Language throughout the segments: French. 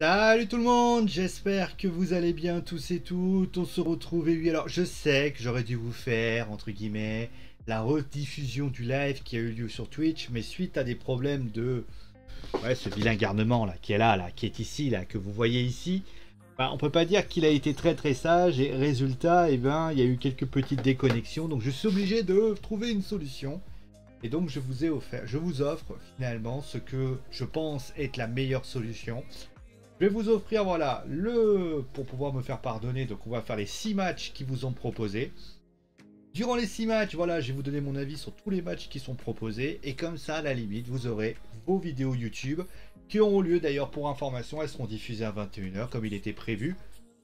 Salut tout le monde, j'espère que vous allez bien tous et toutes. On se retrouve et oui, alors je sais que j'aurais dû vous faire, entre guillemets, la rediffusion du live qui a eu lieu sur Twitch, mais suite à des problèmes de... Ouais, ce vilain garnement là, qui est ici, là, que vous voyez ici, bah, on peut pas dire qu'il a été très sage et résultat, eh ben, il y a eu quelques petites déconnexions, donc je suis obligé de trouver une solution. Et donc je vous offre finalement ce que je pense être la meilleure solution. Je vais vous offrir, voilà, pour pouvoir me faire pardonner, donc on va faire les 6 matchs qui vous ont proposés. Durant les 6 matchs, voilà, je vais vous donner mon avis sur tous les matchs qui sont proposés. Et comme ça, à la limite, vous aurez vos vidéos YouTube qui auront lieu d'ailleurs pour information. Elles seront diffusées à 21h comme il était prévu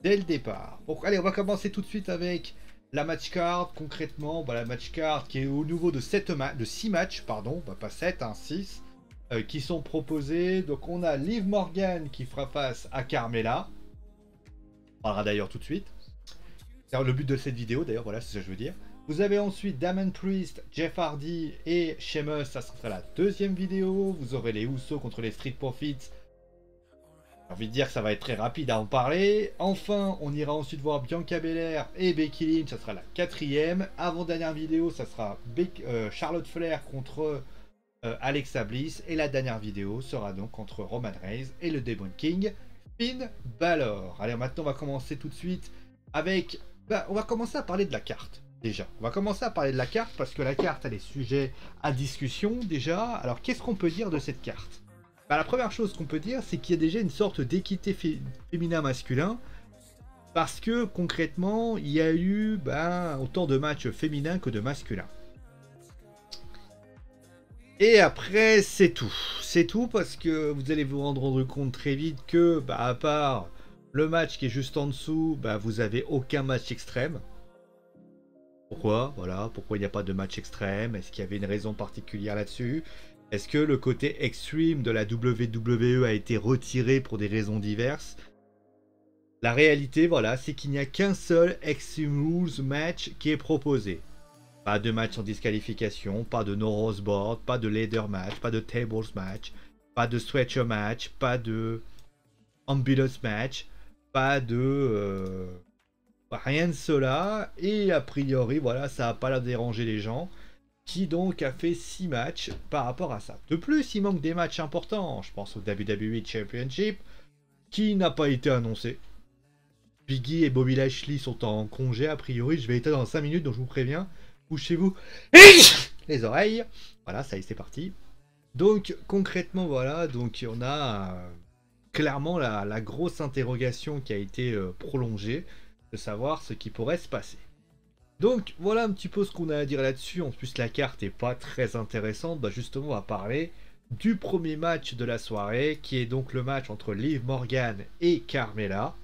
dès le départ. Donc allez, on va commencer tout de suite avec la match card. Concrètement, bah, la match card qui est au niveau de 6 matchs, pardon, bah, pas 7, hein, 6. Qui sont proposés. Donc on a Liv Morgan qui fera face à Carmella. On parlera d'ailleurs tout de suite. C'est le but de cette vidéo d'ailleurs, voilà, c'est ça que je veux dire. Vous avez ensuite Damon Priest, Jeff Hardy et Sheamus, ça sera la deuxième vidéo. Vous aurez les Usos contre les Street Profits. J'ai envie de dire que ça va être très rapide à en parler. Enfin, on ira ensuite voir Bianca Belair et Becky Lynch, ça sera la quatrième. Avant-dernière vidéo, ça sera Charlotte Flair contre Alexa Bliss. Et la dernière vidéo sera donc entre Roman Reigns et le Demon King, Finn Balor. Allez, maintenant on va commencer tout de suite avec... on va commencer à parler de la carte. Déjà, on va commencer à parler de la carte parce que la carte, elle est sujet à discussion déjà. Alors, qu'est-ce qu'on peut dire de cette carte? La première chose qu'on peut dire, c'est qu'il y a déjà une sorte d'équité féminin-masculin. Parce que concrètement, il y a eu autant de matchs féminins que de masculins. Et après, c'est tout. C'est tout parce que vous allez vous rendre compte très vite que, à part le match qui est juste en dessous, vous avez aucun match extrême. Pourquoi? Voilà, pourquoi il n'y a pas de match extrême? Est-ce qu'il y avait une raison particulière là-dessus? Est-ce que le côté extreme de la WWE a été retiré pour des raisons diverses? La réalité, voilà, c'est qu'il n'y a qu'un seul Extreme Rules match qui est proposé. Pas de match en disqualification, pas de no rose board, pas de ladder match, pas de tables match, pas de stretcher match, pas de ambulance match, pas de... rien de cela. Et a priori, voilà, ça n'a pas l'air de déranger les gens. Qui donc a fait 6 matchs par rapport à ça. De plus, il manque des matchs importants. Je pense au WWE Championship, qui n'a pas été annoncé. Biggie et Bobby Lashley sont en congé, a priori. Je vais éteindre dans 5 minutes, donc je vous préviens. Couchez-vous les oreilles. Voilà, ça y est, c'est parti. Donc, concrètement, voilà. Donc, on a clairement la grosse interrogation qui a été prolongée, de savoir ce qui pourrait se passer. Donc voilà un petit peu ce qu'on a à dire là-dessus. En plus la carte est pas très intéressante. Justement on va parler du premier match de la soirée, qui est donc le match entre Liv Morgan et Carmella.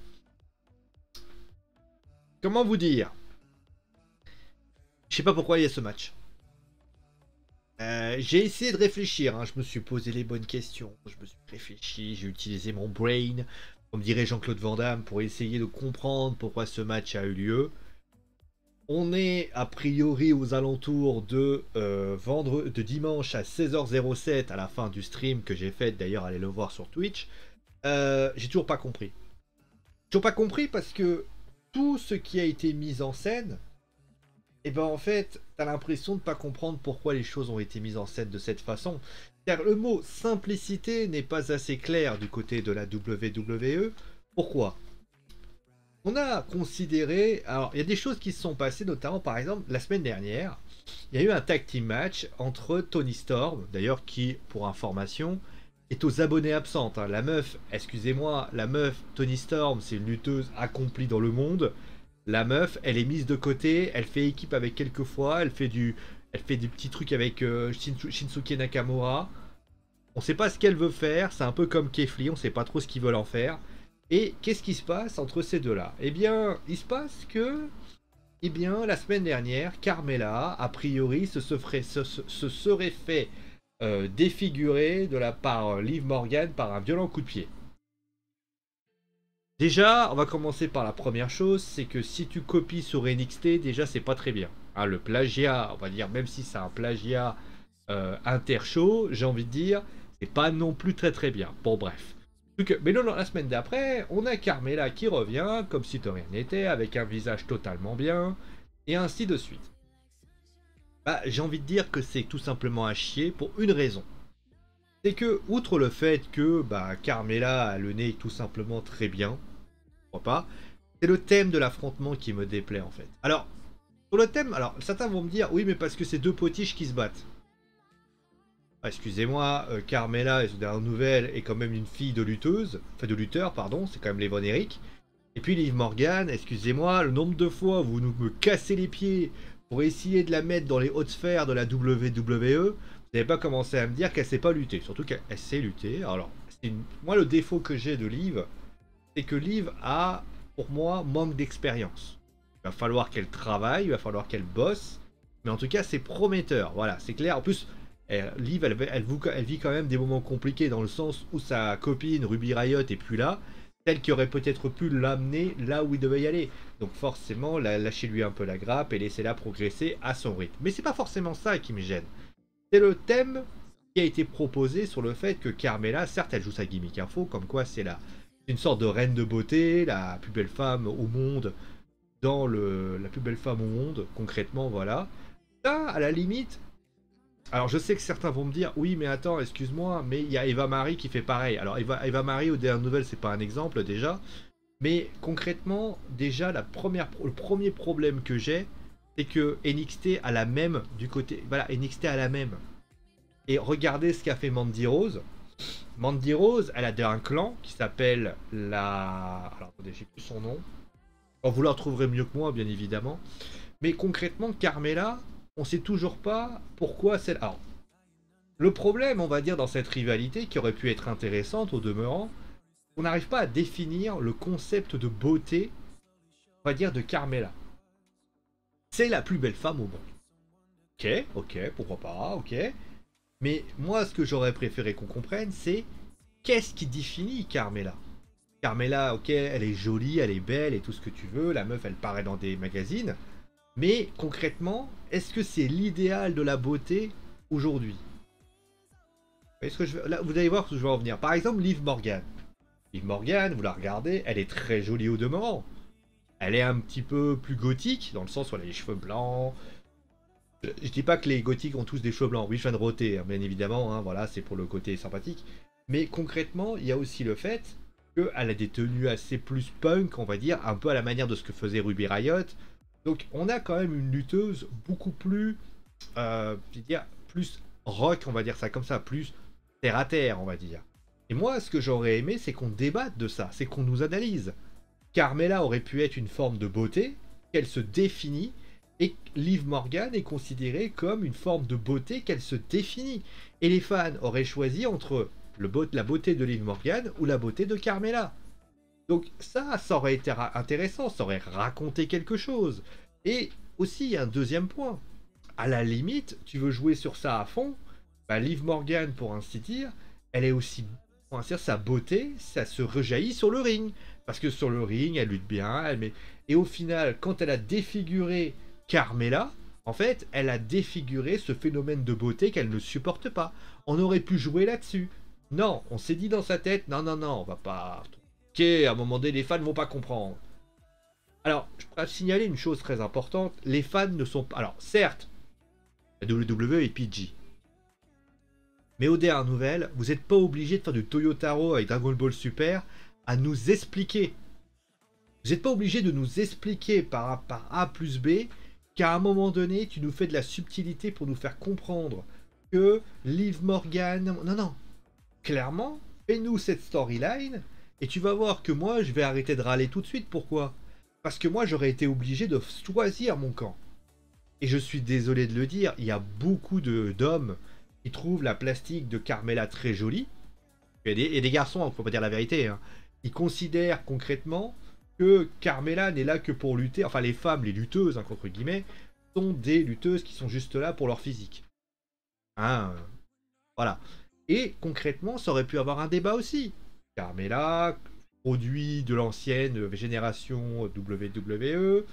Comment vous dire? Je sais pas pourquoi il y a ce match. J'ai essayé de réfléchir, hein. Je me suis posé les bonnes questions, je me suis réfléchi, j'ai utilisé mon brain, comme dirait Jean-Claude Van Damme, pour essayer de comprendre pourquoi ce match a eu lieu. On est a priori aux alentours de dimanche à 16h07 à la fin du stream que j'ai fait, d'ailleurs allez le voir sur Twitch. J'ai toujours pas compris. Toujours pas compris parce que tout ce qui a été mis en scène, en fait, t'as l'impression de pas comprendre pourquoi les choses ont été mises en scène de cette façon. Car le mot simplicité n'est pas assez clair du côté de la WWE. Pourquoi? On a considéré... Alors, il y a des choses qui se sont passées, notamment, par exemple, la semaine dernière, il y a eu un tag team match entre Toni Storm, d'ailleurs, qui, pour information, est aux abonnés absentes. Hein. La meuf, excusez-moi, la meuf Toni Storm, c'est une lutteuse accomplie dans le monde. La meuf, elle est mise de côté, elle fait équipe avec quelques fois, elle fait des petits trucs avec Shinsuke Nakamura. On sait pas ce qu'elle veut faire, c'est un peu comme Kefli, on sait pas trop ce qu'ils veulent en faire. Et qu'est-ce qui se passe entre ces deux-là? Il se passe que, la semaine dernière, Carmella, a priori, se serait fait défigurer de la part Liv Morgan par un violent coup de pied. Déjà, on va commencer par la première chose, c'est que si tu copies sur NXT, déjà c'est pas très bien. Hein, le plagiat, on va dire, même si c'est un plagiat inter-show, j'ai envie de dire, c'est pas non plus très bien. Bon bref. Mais non, la semaine d'après, on a Carmella qui revient, comme si de rien n'était, avec un visage totalement bien, et ainsi de suite. Bah, j'ai envie de dire que c'est tout simplement à chier pour une raison. C'est que, outre le fait que bah, Carmella a le nez tout simplement très bien, pourquoi pas, c'est le thème de l'affrontement qui me déplaît en fait. Alors, sur le thème, alors certains vont me dire, oui mais parce que c'est deux potiches qui se battent. Ah, excusez-moi, Carmella et son dernière nouvelle est quand même une fille de lutteuse, enfin de lutteur pardon, c'est quand même Levon Eric. Et puis Liv Morgan, excusez-moi, le nombre de fois où vous nous me cassez les pieds pour essayer de la mettre dans les hautes sphères de la WWE, vous n'avez pas commencé à me dire qu'elle sait pas lutter, surtout qu'elle sait lutter. Alors, moi le défaut que j'ai de Liv, c'est que Liv a, pour moi, manque d'expérience. Il va falloir qu'elle travaille, il va falloir qu'elle bosse, mais en tout cas c'est prometteur, voilà, c'est clair. En plus, Liv, elle vit quand même des moments compliqués dans le sens où sa copine Ruby Riott est plus là, celle qui aurait peut-être pu l'amener là où il devait y aller. Donc forcément, lâchez-lui un peu la grappe et laissez-la progresser à son rythme. Mais c'est pas forcément ça qui me gêne. C'est le thème qui a été proposé sur le fait que Carmella, certes, elle joue sa gimmick info, comme quoi c'est une sorte de reine de beauté, la plus belle femme au monde, la plus belle femme au monde, concrètement, voilà. Là, à la limite, alors je sais que certains vont me dire, oui mais attends, excuse-moi, mais il y a Eva Marie qui fait pareil. Alors Eva Marie aux dernières nouvelles, c'est pas un exemple déjà, mais concrètement, déjà le premier problème que j'ai, c'est que NXT a la même du côté, voilà, NXT a la même. Et regardez ce qu'a fait Mandy Rose. Mandy Rose, elle a un clan qui s'appelle la... Alors attendez, j'ai plus son nom. Bon, vous la retrouverez mieux que moi, bien évidemment. Mais concrètement, Carmella, on sait toujours pas pourquoi c'est... Alors, le problème, on va dire, dans cette rivalité, qui aurait pu être intéressante au demeurant, on n'arrive pas à définir le concept de beauté, on va dire, de Carmella. C'est la plus belle femme au monde. Ok, pourquoi pas, ok. Mais moi, ce que j'aurais préféré qu'on comprenne, c'est qu'est-ce qui définit Carmella. Carmella, ok, elle est jolie, elle est belle et tout ce que tu veux, la meuf, elle paraît dans des magazines. Mais concrètement, est-ce que c'est l'idéal de la beauté aujourd'hui? Là, vous allez voir où je vais en venir. Par exemple, Liv Morgan. Liv Morgan, vous la regardez, elle est très jolie au demeurant. Elle est un petit peu plus gothique, dans le sens où elle a les cheveux blancs. Je dis pas que les gothiques ont tous des cheveux blancs. Oui, je viens de roter, hein, bien évidemment, hein, voilà, c'est pour le côté sympathique. Mais concrètement, il y a aussi le fait qu'elle a des tenues assez plus punk, on va dire, un peu à la manière de ce que faisait Ruby Riott. Donc on a quand même une lutteuse beaucoup plus, je veux dire, plus rock, on va dire ça comme ça, plus terre à terre, on va dire. Et moi, ce que j'aurais aimé, c'est qu'on débatte de ça, c'est qu'on nous analyse. Carmella aurait pu être une forme de beauté, qu'elle se définit, et Liv Morgan est considérée comme une forme de beauté qu'elle se définit. Et les fans auraient choisi entre la beauté de Liv Morgan ou la beauté de Carmella. Donc ça aurait été intéressant, ça aurait raconté quelque chose. Et aussi, il y a un deuxième point. À la limite, tu veux jouer sur ça à fond, bah, Liv Morgan, pour ainsi dire, elle est aussi, pour ainsi dire, sa beauté, ça se rejaillit sur le ring. Parce que sur le ring, elle lutte bien, et au final, quand elle a défiguré Carmella, en fait, elle a défiguré ce phénomène de beauté qu'elle ne supporte pas. On aurait pu jouer là-dessus. Non, on s'est dit dans sa tête, non, non, non, on va pas... Ok, à un moment donné, les fans ne vont pas comprendre. Alors, je pourrais signaler une chose très importante, les fans ne sont pas... Alors, certes, la WWE est PG. Mais aux dernières nouvelles, vous n'êtes pas obligé de faire du Toyotaro avec Dragon Ball Super à nous expliquer. Vous n'êtes pas obligé de nous expliquer par A plus B qu'à un moment donné, tu nous fais de la subtilité pour nous faire comprendre que Liv Morgan... Non, non. Clairement, fais-nous cette storyline et tu vas voir que moi, je vais arrêter de râler tout de suite. Pourquoi? Parce que moi, j'aurais été obligé de choisir mon camp. Et je suis désolé de le dire, il y a beaucoup d'hommes qui trouvent la plastique de Carmella très jolie. Et des garçons, il ne faut pas dire la vérité, hein. Ils considèrent concrètement que Carmella n'est là que pour lutter. Enfin, les femmes, les lutteuses, hein, entre guillemets, sont des lutteuses qui sont juste là pour leur physique. Hein, voilà. Et concrètement, ça aurait pu avoir un débat aussi. Carmella, produit de l'ancienne génération WWE,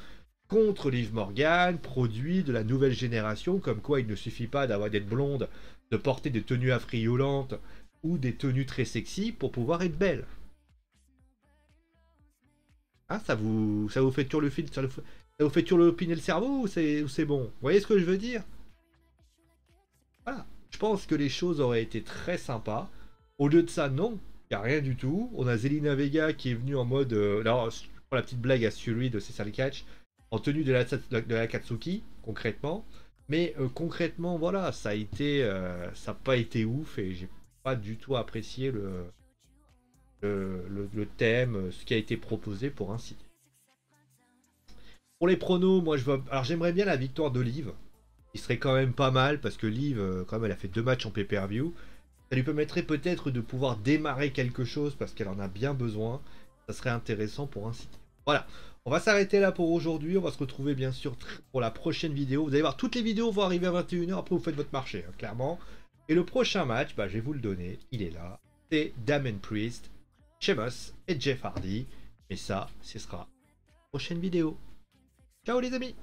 contre Liv Morgan, produit de la nouvelle génération, comme quoi il ne suffit pas d'être blonde, de porter des tenues affriolantes ou des tenues très sexy pour pouvoir être belle. Hein, ça vous fait toujours le fil, ça vous fait toujours opiner le cerveau ou c'est bon? Vous voyez ce que je veux dire? Voilà. Je pense que les choses auraient été très sympas. Au lieu de ça, non. Il n'y a rien du tout. On a Zelina Vega qui est venue en mode... alors, pour la petite blague à Suri de César Catch, en tenue de la Katsuki, concrètement. Mais concrètement, voilà, ça a été... ça n'a pas été ouf et j'ai pas du tout apprécié le thème, ce qui a été proposé pour ainsi dire. Pour les pronos, moi je vois... Alors j'aimerais bien la victoire d'Olive. Il serait quand même pas mal parce que Liv, quand même, elle a fait 2 matchs en pay-per-view. Ça lui permettrait peut-être de pouvoir démarrer quelque chose parce qu'elle en a bien besoin. Ça serait intéressant pour ainsi dire. Voilà, on va s'arrêter là pour aujourd'hui. On va se retrouver bien sûr pour la prochaine vidéo. Vous allez voir, toutes les vidéos vont arriver à 21h. Après, vous faites votre marché, hein, clairement. Et le prochain match, bah, je vais vous le donner. Il est là. C'est Damien Priest, Sheamus et Jeff Hardy. Et ça, ce sera la prochaine vidéo. Ciao les amis!